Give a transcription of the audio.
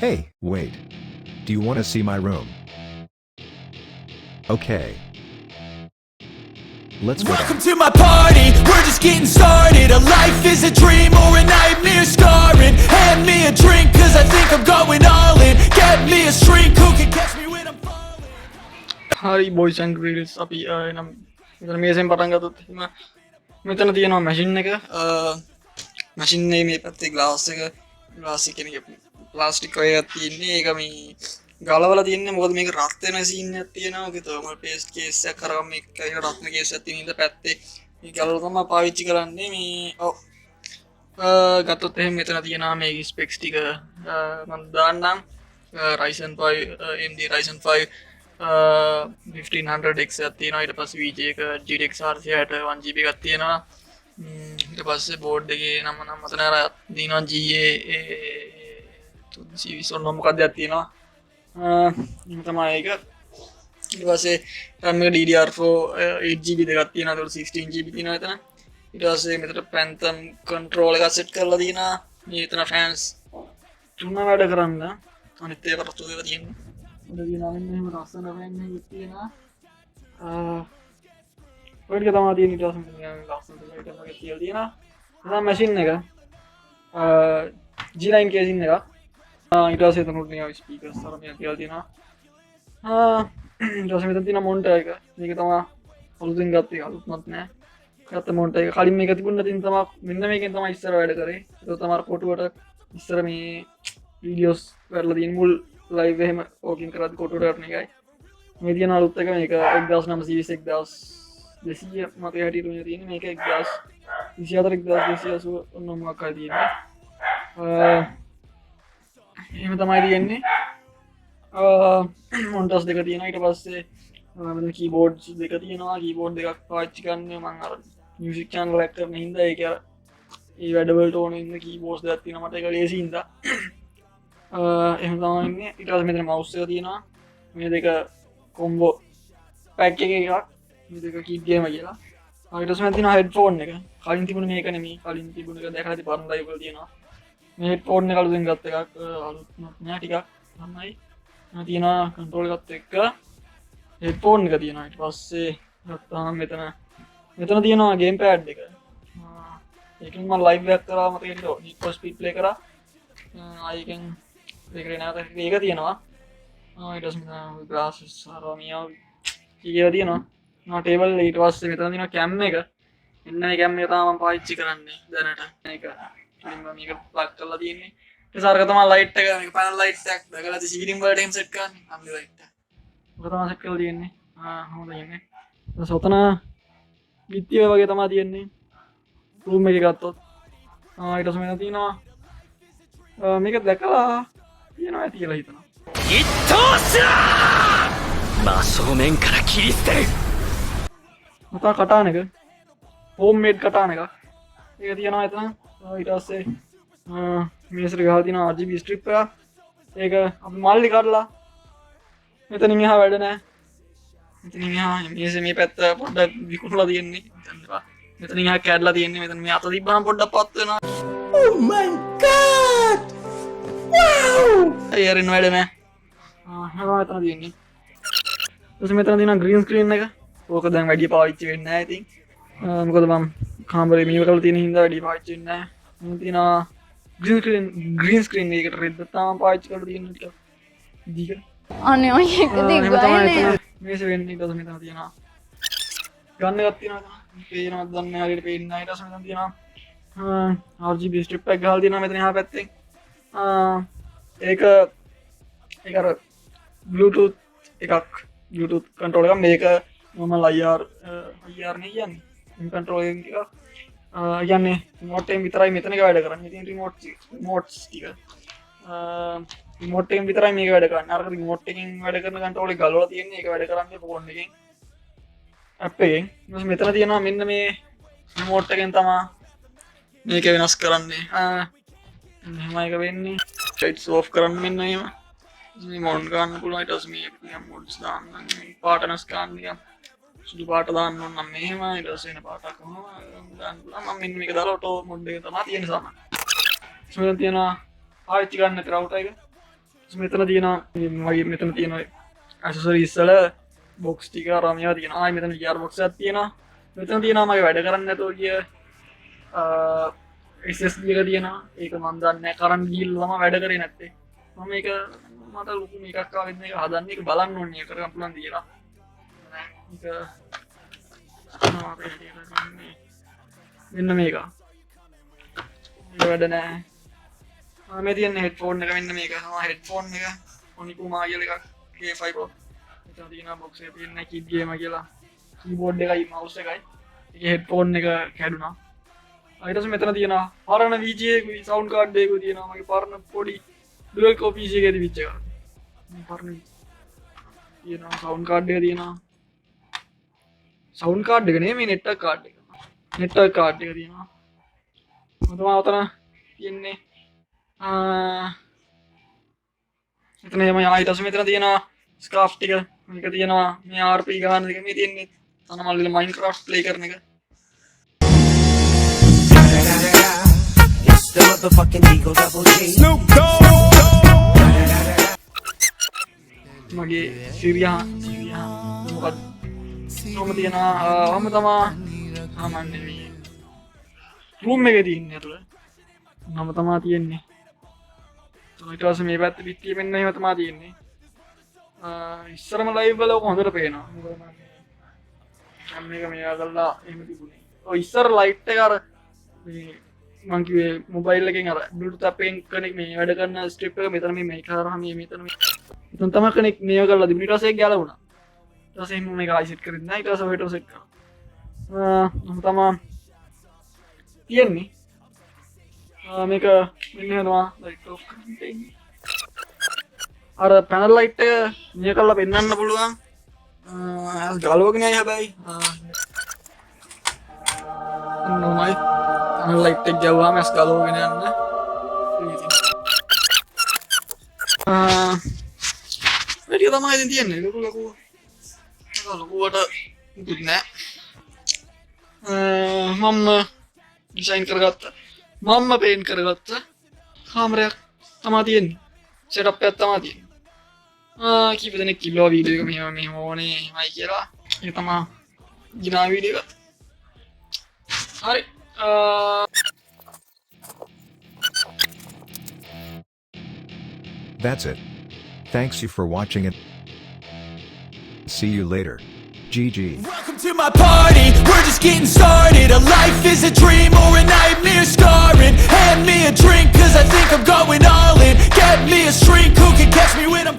Hey, wait. Do you want to see my room? Okay. Let's go. Welcome to my party, we're just getting started. A life is a dream or a nightmare scarring. Hand me a drink cause I think I'm going all in. Get me a shrink who can catch me when I'm falling. හරි boys and ග්‍රීල්ස් අපි එනම් මෙතන මේසෙන් පටන් ගත්තොත් එහෙම මෙතන තියෙනවා machine එක මැෂින් එකේ මේ පැත්තේ ග්ලාස් එකේ ප්ලාස්ටික් වගේ තියෙන්නේ ඒක මේ ගලවලා තියෙන්නේ මොකද මේක රත් වෙන සීන් එකක් තියෙනවා ඒක තර්මල් පේස්ට් කේස් එකක් කරගම මේක කියලා රත්න කේස් එකක් තියෙන ඉඳ පැත්තේ මේ ගලවලා තමයි පාවිච්චි කරන්නේ මේ ඔව් ගත්තොත් එහෙම මෙතන තියෙනවා මේ ස්පෙක්ස් ටික මම දාන්නම් Ryzen 5 AMD Ryzen 5 1500X එකක් තියෙනවා ඊට පස්සේ VJ එක GTX 460 1GB එකක් තියෙනවා ඊට පස්සේ බෝඩ් එකේ නම මතන අර දිනවා GA 320 මොකක්ද තියෙනවා එහෙම තමයි ඒක ඊට පස්සේ RAM එක DDR4 8GB දෙකක් තියෙනවා ඒකට 16GB තියෙනවා එතන ඊට පස්සේ මෙතන Panthom control එකක් set කරලා තියෙනවා මේ එතන fans තුන වැඩ කරන්න අනිත් ඒවා රතු ඒවා තියෙනවා උදේ නම් එහෙම රස්සන වෙන්නේ තියෙනවා ඔය ටික තමයි තියෙන ඊට පස්සේ ලස්සන දෙයක් වගේ කියලා තියෙනවා එතන මැෂින් එක G9 කේසින් එක ඊට පස්සේ එතන තියෙනවා ස්පීකර්ස් අර මේක කියලා තියෙනවා ඊට පස්සේ මෙතන තියෙනවා මොනිටර් එක මේක තමයි අලුතින් ගත්ත එක අලුත්මත් නෑ ගත්ත මොනිටර් එක කලින් මේක තිබුණ නැතිනම් තමයි මෙන්න මේකෙන් තමයි ඉස්සර වැඩ කරේ ඒක තමයි කොටුවට ඉස්සර මේ වීඩියෝස් කරලා තියෙන මුල් ලයිව් එහෙම ඕකින් කරද්දි කොටුවට ගන්න එකයි මේ තියෙන අලුත් එක මේක 1920 1200 මතක හැටියට උනේ තියෙන්නේ මේක 1024 1280 ඔන්න මොකක් හරි තියෙන්නේ එහෙම තමයි තියෙන්නේ මොනිටර්ස් දෙක තියෙනවා ඊට පස්සේ මෙතන කීබෝඩ්ස් දෙක තියෙනවා කීබෝඩ් දෙකක් පාවිච්චි කරන්නේ මම අර මියුසික් channel එකක් කරන හින්දා ඒක ඒ වැඩවලට ඕන ඉන්න කීබෝඩ්ස් දෙකක් තියෙනවා මට ඒක ලේසි හින්දා එහෙම තමයි ඉන්නේ ඊට පස්සේ මෙතන mouse එක තියෙනවා මේ දෙක කොම්බෝ පැක් එකක එකක් මේ දෙක කීඩ් ගේම කියලා ඊට පස්සේ මෙතන තියෙනවා හෙඩ්ෆෝන් එක කලින් තිබුණ මේක නෙමෙයි කලින් තිබුණ එක දැකලා ඉතින් පරණ ලයිව් වල තියෙනවා මේ හෙඩ්ෆෝන් එක අලුතෙන් ගත්ත එකක් අලුත් නෑ ටිකක් තමයි මම තියෙනවා කන්ට්‍රෝල් එකත් එක්ක හෙඩ්ෆෝන් එක තියෙනවා ඊට පස්සේ ගත්තාම මෙතන තියෙනවා GamePad එක ඒකෙන් මම ලයිව් එකක් කරා මතක හිටියෝ Need for Speed play කරා ආයෙකින් ඒකේ නැවත ඒක තියෙනවා ඊට පස්සේ ග්ලාසස් ආරමියා කීයව තියෙනවා ටේබල් ඊට පස්සේ මෙතන තියෙනවා කැම් එක මෙන්න මේ කැම් එක තමයි මම පාවිච්චි කරන්නේ දැනට මේක මම මේක ප්ලග් කරලා තියෙන්නේ ඒ සාරක තමයි ලයිට් එක මේක පැනල් ලයිට් එකක් දැකලා ඉතින් සීලින් වලට එහෙම සෙට් කරන්නේ අම්ලි ලයිට් එක ඔක තමයි සෙට් කරලා තියෙන්නේ හොඳයි ඉන්නේ ඊට ඔතන පිටිය වගේ තමයි තියෙන්නේ රූම් එකේ ගත්තොත් ඊට පස්සේ මෙතන තියෙනවා මේක දැකලා තියෙනවා ඇති කියලා හිතනවා 一等しろ真正面から切り捨てる මත කටාන එක හෝම් මේඩ් කටාන එක ඒක තියෙනවා එතන ඊට පස්සේ මේසෙට ගහලා තියෙනවා RGB ස්ට්‍රිප් එක ඒක අපි මල්ලි කරලා මෙතනින් එහා වැඩ නැහැ මෙතනින් එහා මේ පැත්ත පොඩ්ඩක් විකුණලා තියෙන්නේ මෙතනින් එහා කැඩලා තියෙන්නේ මෙතන මේ අත තිබ්බම පොඩ්ඩක් පත් වෙනවා Oh my god wow අයියරින් වැඩ නැහැ හරි මෙතන තියෙන්නේ ඊට මෙතන තියෙනවා ග්‍රීන් ස්ක්‍රීන් එක ඕක දැන් වැඩි පාවිච්චි වෙන්නේ නැහැ ඉතින් මොකද මම කාමරේ මේව කරලා තියෙන හින්දා වැඩි පාවිච්චි වෙන්නේ නැහැ මම තියෙනවා ග්‍රීන් ස්ක්‍රීන් එකකට රෙද්ද තමයි පාවිච්චි කරලා තියෙන්නේ ටික දීක අනේ ඔය එක දිග්ගයනේ මේස වෙන්නේ ඊට පස්සේ මෙතන තියෙනවා ගන්න එකක් තියෙනවා පේනවද දන්නේ හරියට පේන්නේ නැහැ ඊට පස්සේ මෙතන තියෙනවා RGB ස්ට්‍රිප් එකක් ගහලා තියෙනවා මෙතන එහා පැත්තේ ඒක අර Bluetooth එකක් Bluetooth control එකක් මේක normal IR නේ කියන්නේ control එකක් කියන්නේ remote එකෙන් විතරයි මෙතන එක වැඩ කරන්නේ ඉතින් remotes ටික remote එකෙන් විතරයි මේක වැඩ කරන්නේ අර remote එකෙන් වැඩ කරන control එක ගලවලා තියෙන්නේ ඒක වැඩ කරන්නේ phone එකෙන් app එකෙන් ඊට මෙතන තියෙනවා මෙන්න මේ remote එකෙන් තමයි මේක වෙනස් කරන්නේ එහෙම එක වෙන්නේ lights off කරන්න මෙන්න එහෙම මේ මවුන්ට් ගන්න පුළුවන් ඊට පස්සේ මේ මොඩ්ස් දාන්න පාට වෙනස් කරන්න සුදු පාට දාන්න ඕන නම් මෙහෙම ඊට පස්සේ වෙන පාටක් කොහොම දාන්න පුළුවන් මම මෙන්න මේක දාලා ඔටෝ මොඩ් එක තමයි තියෙන සාමාන්‍ය. මෙතන තියෙනවා පාවිච්චි ගන්න රවුටර් එක මෙතන තියෙනවා මගේ මෙතන තියෙනවා ඇක්සසරිස් වල බොක්ස් ටික අරන් මේවා තියෙනවා. ආයි මෙතන ගියර් බොක්ස් එකක් තියෙනවා. මෙතන තියෙනවා මගේ වැඩ කරන්නේ නැතෝ කිය SSD එක තියෙනවා. ඒක මම දන්නේ නැහැ කරන්ට් ගිහිල්ලා තමයි වැඩ කරේ නැත්තේ. මම මේක මට ලොකු මේකක් ආවෙත් මේක හදන්න ඒක බලන්න ඕනේ ඒක කරගන්න පුළුවන් කියලා. මේක මෙන්න මේක. මේක වැඩ නැහැ. මේ තියෙන හෙඩ්ෆෝන් එක මෙන්න මේක. හෙඩ්ෆෝන් එක ONIKUMA කියලා එකක් K5 Pro. මෙතන තියෙන බොක්ස් එකේ තියෙන කිඩ් ගේම කියලා කීබෝඩ් එකයි මවුස් එකයි. ඒකේ හෙඩ්ෆෝන් එක කැඩුනා. ඊට පස්සේ මෙතන තියෙනවා පරණ VGA කුයි සවුන්ඩ් කාඩ් එකකුයි තියෙනවා. මගේ පරණ පොඩි ඩුවල් කෝ PC එකේ තිබිච්ච එක. මේ පරණ තියෙනවා සවුන්ඩ් කාඩ් එක තියෙනවා. සවුන්ඩ් කාඩ් එක නෙමෙයි නෙට්වර්ක් කාඩ් එක. නෙට්වර්ක් කාඩ් එක තියෙනවා. මම ඔතන තියෙන්නේ මෙතන යම ඊට පස්සේ මෙතන තියෙනවා ස්කාෆ් ටික. මේක තියෙනවා මේ RP ගාන එක මේ තියෙන්නේ තනමල් වල Minecraft play කරන එක. It's the motherfucking Eagle Double G. මගේ සිරියා මොකක්ද කොහොම තියෙනවා ඔහම තමා සාමාන්‍ය මේ රූම් එකේ තියෙන්නේ අතල මම තමා තියෙන්නේ. ඊට පස්සේ මේ පැත්තේ පිටියේ මෙන්න එහෙම තමා තියෙන්නේ. ඉස්සරම ලයිව් වල ඔක හොඳට පේනවා. මොකද මම මේක මෙයා කරලා එහෙම තිබුණේ. ඔය ඉස්සර ලයිට් එක අර මේ මං කිව්වේ මොබයිල් එකෙන් අර බ්ලූටූත් අපෙන් කනෙක් මේ වැඩ කරන ස්ට්‍රිප් එක මෙතන මේ මේක හරහා මේ මෙතන තමයි කනෙක් මේව කරලා තිබුණා. ඊට පස්සේ ඒක ගැලවුණා. ඊට පස්සේ මම මේක ආයි සෙට් කරේ නැහැ. ඊට පස්සේ ඔයට සෙට් කරා. මම තමයි තියන්නේ. මේක මෙන්න යනවා ලයිට් ඔෆ් කරන්න. අර පැනල් ලයිට් එක මේ කරලා පෙන්වන්න පුළුවන්. ගලවගෙන යයි හැබැයි. නෝමයි. පැනල් ලයිට් එක ගැව්වාම ඇස් ගලවගෙන යන්න. වැඩි තමයි ඉතින් තියන්නේ. ලොකුවට මුකුත් නැහැ. මම ඩිසයින් කරගත්තා. මම පේන් කරගත්ත කාමරයක් තමයි තියෙන්නේ. සෙටප් එකක් තමයි තියෙන්නේ. කීප දෙනෙක් කිව්වා වීඩියෝ එක මෙහෙම ඕනේ මයි කියලා. ඒක තමයි ගිනා වීඩියෝ එක. හරි. That's it. Thanks you for watching it. See you later. GG. Welcome to my party, we're just getting started. A life is a dream or a nightmare scarring. Hand me a drink cause I think I'm going all in. Get me a shrink who can catch me when I'm